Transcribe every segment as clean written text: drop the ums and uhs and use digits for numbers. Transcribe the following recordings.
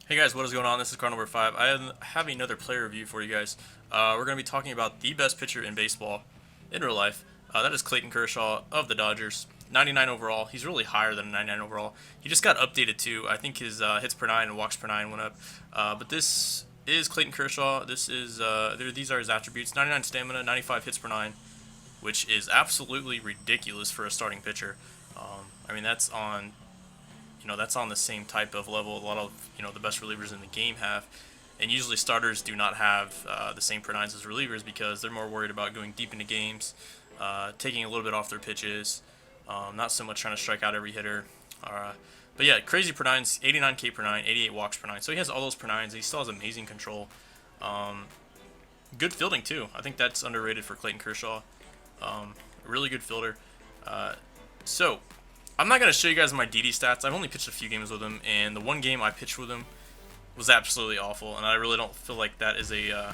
Hey guys, what is going on? This is car number 5. I have another player review for you guys. We're going to be talking about the best pitcher in baseball in real life. That is Clayton Kershaw of the Dodgers. 99 overall. He's really higher than a 99 overall. He just got updated too. I think his hits per nine and walks per nine went up. But this is Clayton Kershaw. These are his attributes: 99 stamina, 95 hits per nine, which is absolutely ridiculous for a starting pitcher. I mean, that's on the same type of level a lot of the best relievers in the game have, and usually starters do not have the same per nines as relievers because they're more worried about going deep into games, taking a little bit off their pitches, not so much trying to strike out every hitter. But yeah, crazy per nines, 89K per nine, 88 walks per nine. So he has all those per nines. He still has amazing control. Good fielding too. I think that's underrated for Clayton Kershaw. Really good fielder. So I'm not going to show you guys my DD stats. I've only pitched a few games with him, and the one game I pitched with him was absolutely awful, and I really don't feel like that is a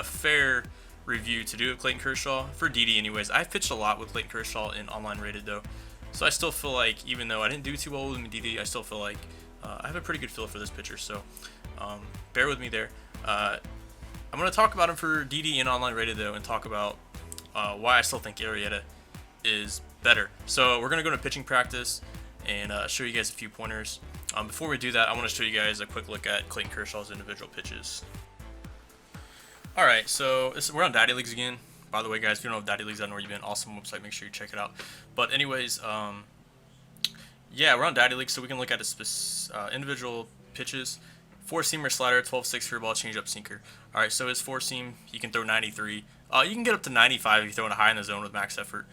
fair review to do of Clayton Kershaw, for DD anyways. I've pitched a lot with Clayton Kershaw in online rated, though, so I still feel like, even though I didn't do too well with him in DD, I still feel like I have a pretty good feel for this pitcher, so bear with me there. I'm going to talk about him for DD and online rated, though, and talk about why I still think Arrieta is better. So we're going to go to pitching practice and show you guys a few pointers. Before we do that, I want to show you guys a quick look at Clayton Kershaw's individual pitches. Alright, so we're on Daddy Leagues again. By the way, guys, if you don't know Daddy Leagues, I know where you've been. Awesome website, make sure you check it out. But anyways, yeah, we're on Daddy Leagues, so we can look at his individual pitches. 4-seamer slider, 12-6 for your ball, change up sinker. Alright, so his 4-seam, you can throw 93. You can get up to 95 if you throw it high in the zone with max effort.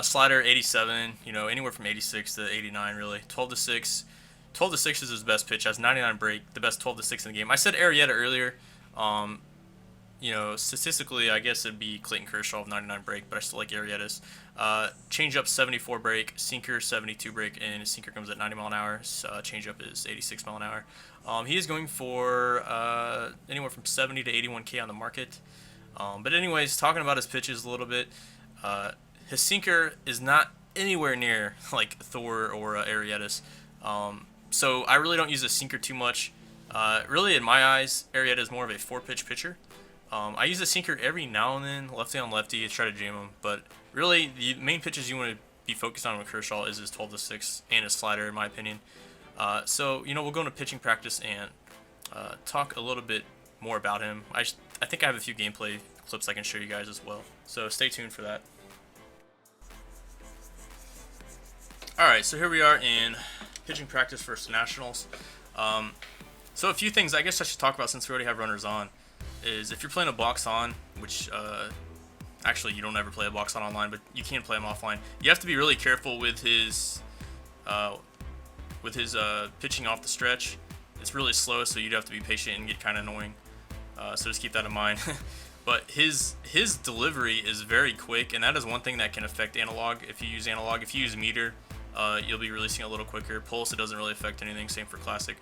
Slider 87, anywhere from 86 to 89 really. 12 to 6. 12 to 6 is his best pitch. Has 99 break, the best 12 to 6 in the game. I said Arrieta earlier. Statistically, I guess it'd be Clayton Kershaw of 99 break, but I still like Arrieta's. Changeup 74 break, sinker 72 break, and his sinker comes at 90 mile an hour. Changeup is 86 mile an hour. He is going for anywhere from 70 to 81K on the market. But anyways, talking about his pitches a little bit. His sinker is not anywhere near like Thor or Arrieta's. So I really don't use the sinker too much. Really, in my eyes, Arrieta is more of a 4-pitch pitcher. I use the sinker every now and then, lefty on lefty, to try to jam him. But really, the main pitches you want to be focused on with Kershaw is his 12 to 6 and his slider, in my opinion. So we'll go into pitching practice and talk a little bit more about him. I think I have a few gameplay clips I can show you guys as well. So stay tuned for that. Alright, so here we are in pitching practice versus Nationals. So a few things I guess I should talk about since we already have runners on is if you're playing a box on, which actually you don't ever play a box on online, but you can play them offline. You have to be really careful with his pitching off the stretch. It's really slow, so you'd have to be patient and get kind of annoying. So just keep that in mind. But his delivery is very quick, and that is one thing that can affect analog. If you use meter, you'll be releasing a little quicker. Pulse, it doesn't really affect anything, same for classic.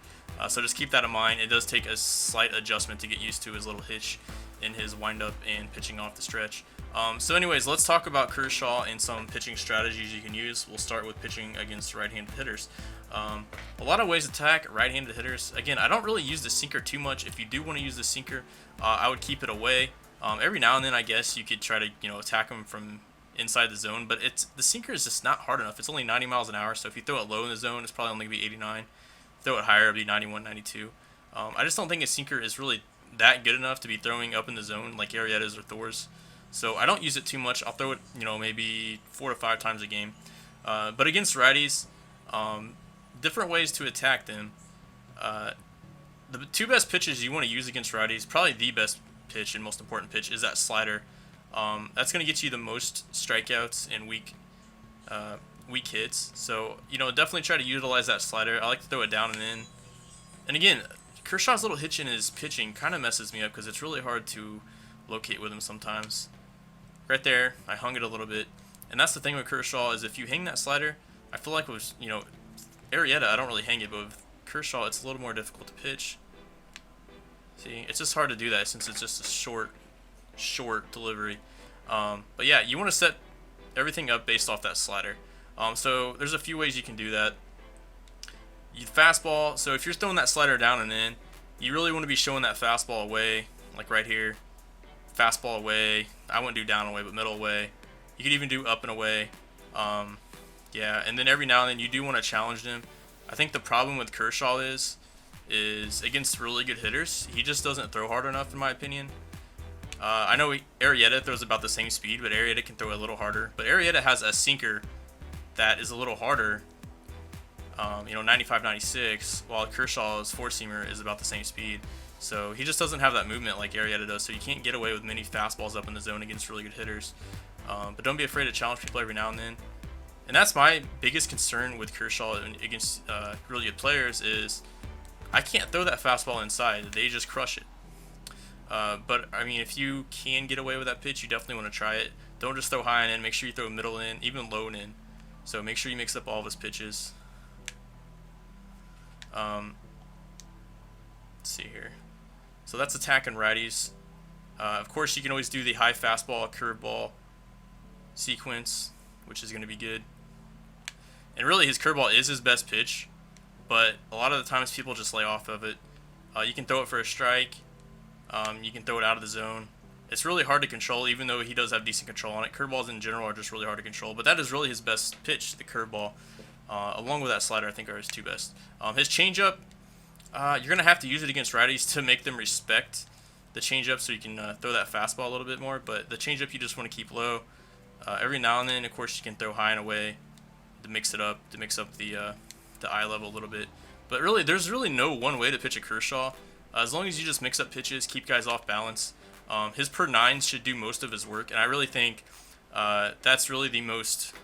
So just keep that in mind. It does take a slight adjustment to get used to his little hitch in his windup and pitching off the stretch. So anyways, let's talk about Kershaw and some pitching strategies you can use. We'll start with pitching against right-handed hitters. A lot of ways to attack right-handed hitters. Again, I don't really use the sinker too much. If you do want to use the sinker, I would keep it away. Every now and then, I guess, you could try to attack him from inside the zone, but the sinker is just not hard enough. It's only 90 miles an hour, so if you throw it low in the zone, it's probably only going to be 89. Throw it higher, it'll be 91, 92. I just don't think a sinker is really that good enough to be throwing up in the zone like Arrieta's or Thor's. So I don't use it too much. I'll throw it, maybe 4 to 5 times a game. But against righties, different ways to attack them. The two best pitches you want to use against righties, probably the best pitch and most important pitch, is that slider. That's going to get you the most strikeouts and weak hits. So, definitely try to utilize that slider. I like to throw it down and in. And again, Kershaw's little hitch in his pitching kind of messes me up because it's really hard to locate with him sometimes. Right there, I hung it a little bit. And that's the thing with Kershaw is if you hang that slider, I feel like with, Arrieta, I don't really hang it, but with Kershaw, it's a little more difficult to pitch. See, it's just hard to do that since it's just a short delivery. But yeah, you want to set everything up based off that slider. So there's a few ways you can do that. You fastball. So if you're throwing that slider down and in, you really want to be showing that fastball away, like right here. Fastball away. I wouldn't do down away, but middle away. You could even do up and away. Yeah, and then every now and then you do want to challenge him. I think the problem with Kershaw is against really good hitters, he just doesn't throw hard enough, in my opinion. I know Arrieta throws about the same speed, but Arrieta can throw a little harder. But Arrieta has a sinker that is a little harder, 95, 96, while Kershaw's four-seamer is about the same speed. So he just doesn't have that movement like Arrieta does, so you can't get away with many fastballs up in the zone against really good hitters. But don't be afraid to challenge people every now and then. And that's my biggest concern with Kershaw against really good players is I can't throw that fastball inside. They just crush it. But, I mean, if you can get away with that pitch, you definitely want to try it. Don't just throw high and in. Make sure you throw middle in, even low and in. So make sure you mix up all of his pitches. Let's see here. So that's attacking righties. Of course, you can always do the high fastball, curveball sequence, which is going to be good. And really, his curveball is his best pitch, but a lot of the times people just lay off of it. You can throw it for a strike. You can throw it out of the zone. It's really hard to control, even though he does have decent control on it. Curveballs in general are just really hard to control, but that is really his best pitch, the curveball. Along with that slider, I think are his two best. His changeup, you're going to have to use it against righties to make them respect the changeup so you can throw that fastball a little bit more, but the changeup you just want to keep low. Every now and then, of course, you can throw high and away to mix it up, to mix up the eye level a little bit. But really, there's really no one way to pitch a Kershaw. As long as you just mix up pitches, keep guys off balance. His per nines should do most of his work, and I really think that's really the most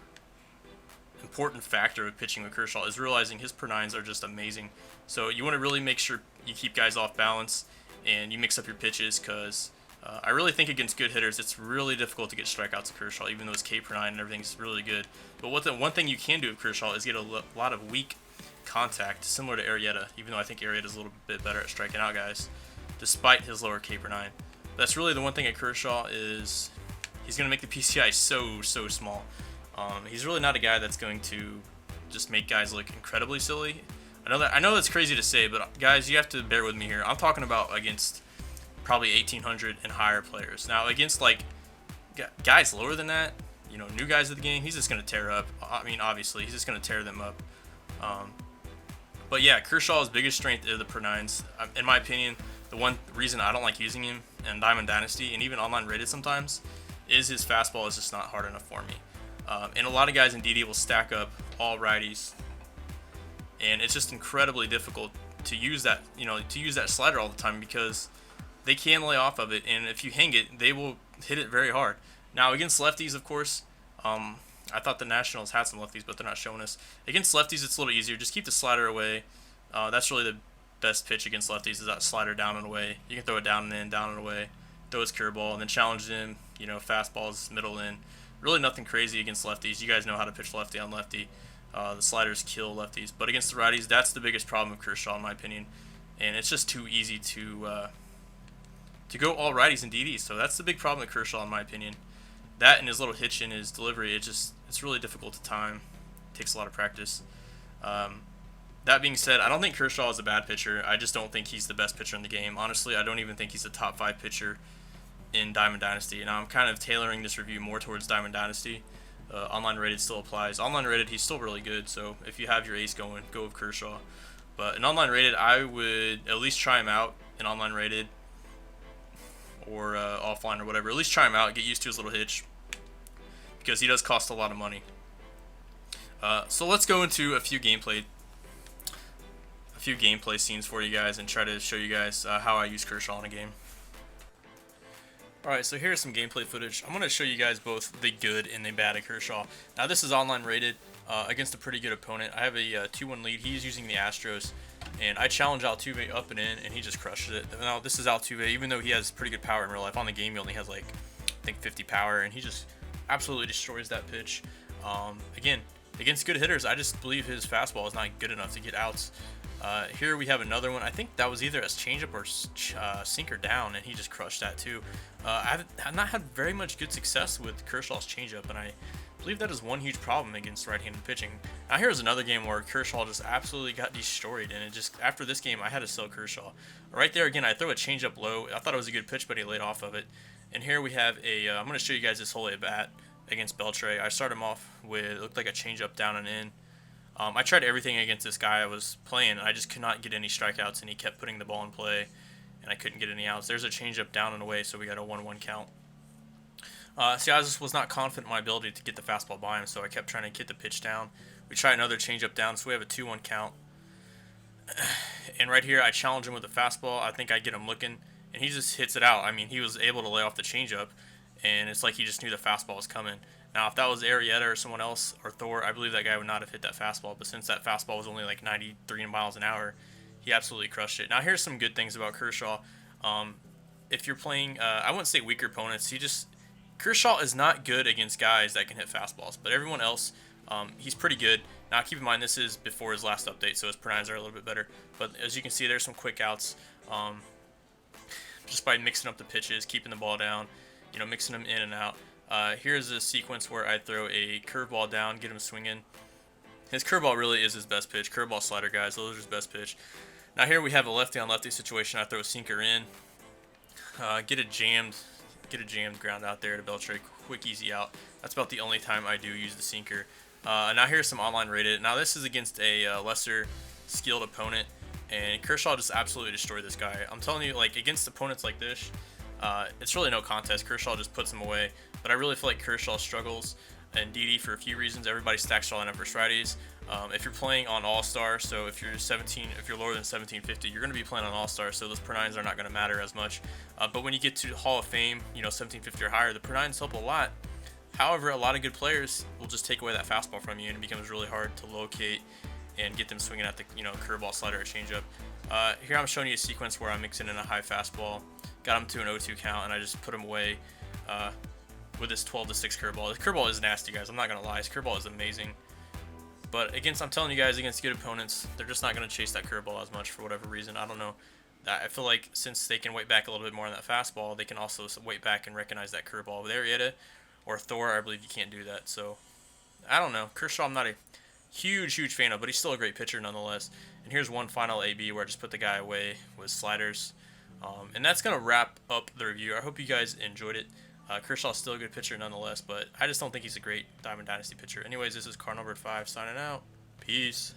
important factor of pitching with Kershaw is realizing his per nines are just amazing. So you want to really make sure you keep guys off balance and you mix up your pitches because I really think against good hitters, it's really difficult to get strikeouts of Kershaw, even though his K per nine and everything's really good. But one thing you can do with Kershaw is get a lot of weak contact, similar to Arrieta, even though I think Arrieta's a little bit better at striking out guys, despite his lower K per nine. That's really the one thing at Kershaw is he's going to make the PCI so small. He's really not a guy that's going to just make guys look incredibly silly. I know that's crazy to say, but guys, you have to bear with me here. I'm talking about against probably 1,800 and higher players. Now, against like guys lower than that, new guys of the game, he's just going to tear up. I mean, obviously, he's just going to tear them up. But yeah, Kershaw's biggest strength is the per nines. In my opinion, the one reason I don't like using him in Diamond Dynasty and even online rated sometimes is his fastball is just not hard enough for me. And a lot of guys in DD will stack up all righties, and it's just incredibly difficult to use that, slider all the time because they can lay off of it, and if you hang it, they will hit it very hard. Now against lefties, of course, I thought the Nationals had some lefties, but they're not showing us. Against lefties, it's a little easier. Just keep the slider away. That's really the best pitch against lefties is that slider down and away. You can throw it down and in, down and away. Throw his curveball, and then challenge him, fastballs, middle in. Really nothing crazy against lefties. You guys know how to pitch lefty on lefty. The sliders kill lefties. But against the righties, that's the biggest problem with Kershaw, in my opinion. And it's just too easy to go all righties and DDs. So that's the big problem with Kershaw, in my opinion. That and his little hitch in his delivery, it's really difficult to time. It takes a lot of practice. That being said, I don't think Kershaw is a bad pitcher. I just don't think he's the best pitcher in the game. Honestly, I don't even think he's a top 5 pitcher in Diamond Dynasty. And I'm kind of tailoring this review more towards Diamond Dynasty. Online rated still applies. Online rated, he's still really good. So if you have your ace going, go with Kershaw. But in online rated, I would at least try him out in online rated or offline or whatever. At least try him out, get used to his little hitch because he does cost a lot of money. So let's go into a few gameplay scenes for you guys and try to show you guys how I use Kershaw in a game. Alright, so here's some gameplay footage. I'm going to show you guys both the good and the bad of Kershaw. Now this is online rated against a pretty good opponent. I have a 2-1 lead. He's using the Astros, and I challenge Altuve up and in, and he just crushes it. Now this is Altuve, even though he has pretty good power in real life. On the game he only has like, I think 50 power, and he just absolutely destroys that pitch. Again, against good hitters, I just believe his fastball is not good enough to get outs. Here we have another one. I think that was either a changeup or sinker down, and he just crushed that too. I've not had very much good success with Kershaw's changeup, and I believe that is one huge problem against right-handed pitching. Now here's another game where Kershaw just absolutely got destroyed, and it just after this game I had to sell Kershaw. Right there again, I throw a changeup low. I thought it was a good pitch, but he laid off of it. And here we have a. I'm going to show you guys this whole at bat against Beltre. I started him off with it looked like a changeup down and in. I tried everything against this guy I was playing, and I just could not get any strikeouts, and he kept putting the ball in play, and I couldn't get any outs. There's a changeup down and away, so we got a 1-1 count. See, I just was not confident in my ability to get the fastball by him, so I kept trying to get the pitch down. We try another changeup down, so we have a 2-1 count. And right here, I challenge him with a fastball. I think I get him looking, and he just hits it out. I mean, he was able to lay off the changeup, and it's like he just knew the fastball was coming. Now, if that was Arrieta or someone else, or Thor, I believe that guy would not have hit that fastball. But since that fastball was only like 93 miles an hour, he absolutely crushed it. Now, here's some good things about Kershaw. If you're playing, I wouldn't say weaker opponents. Kershaw is not good against guys that can hit fastballs, but everyone else, he's pretty good. Now, keep in mind, this is before his last update, so his pronouns are a little bit better. But as you can see, there's some quick outs just by mixing up the pitches, keeping the ball down, mixing them in and out. Here's a sequence where I throw a curveball down, get him swinging. His curveball really is his best pitch. Curveball, slider, guys, those are his best pitch. Now here we have a lefty on lefty situation. I throw a sinker in, get a jammed ground out there to Beltre, quick easy out. That's about the only time I do use the sinker. Now here's some online rated. Now this is against a lesser skilled opponent, and Kershaw just absolutely destroyed this guy. I'm telling you, like against opponents like this, it's really no contest. Kershaw just puts him away. But I really feel like Kershaw struggles and DD for a few reasons. Everybody stacks straw lineup versus righties. If you're playing on All-Star, so if you're lower than 1750, you're going to be playing on All-Star, so those per nines are not going to matter as much. But when you get to Hall of Fame, 1750 or higher, the per nines help a lot. However, a lot of good players will just take away that fastball from you, and it becomes really hard to locate and get them swinging at the curveball, slider, or changeup. Here I'm showing you a sequence where I'm mixing in a high fastball, got him to an 0-2 count, and I just put him away with this 12-6 curveball. This curveball is nasty, guys. I'm not gonna lie. This curveball is amazing. But I'm telling you guys, against good opponents, they're just not gonna chase that curveball as much for whatever reason. I don't know. I feel like since they can weight back a little bit more on that fastball, they can also weight back and recognize that curveball. With Arrieta or Thor, I believe you can't do that. So I don't know. Kershaw, I'm not a huge fan of, but he's still a great pitcher nonetheless. And here's one final AB where I just put the guy away with sliders. And that's gonna wrap up the review. I hope you guys enjoyed it. Kershaw's still a good pitcher nonetheless, but I just don't think he's a great Diamond Dynasty pitcher. Anyways, this is Car number 5 signing out. Peace.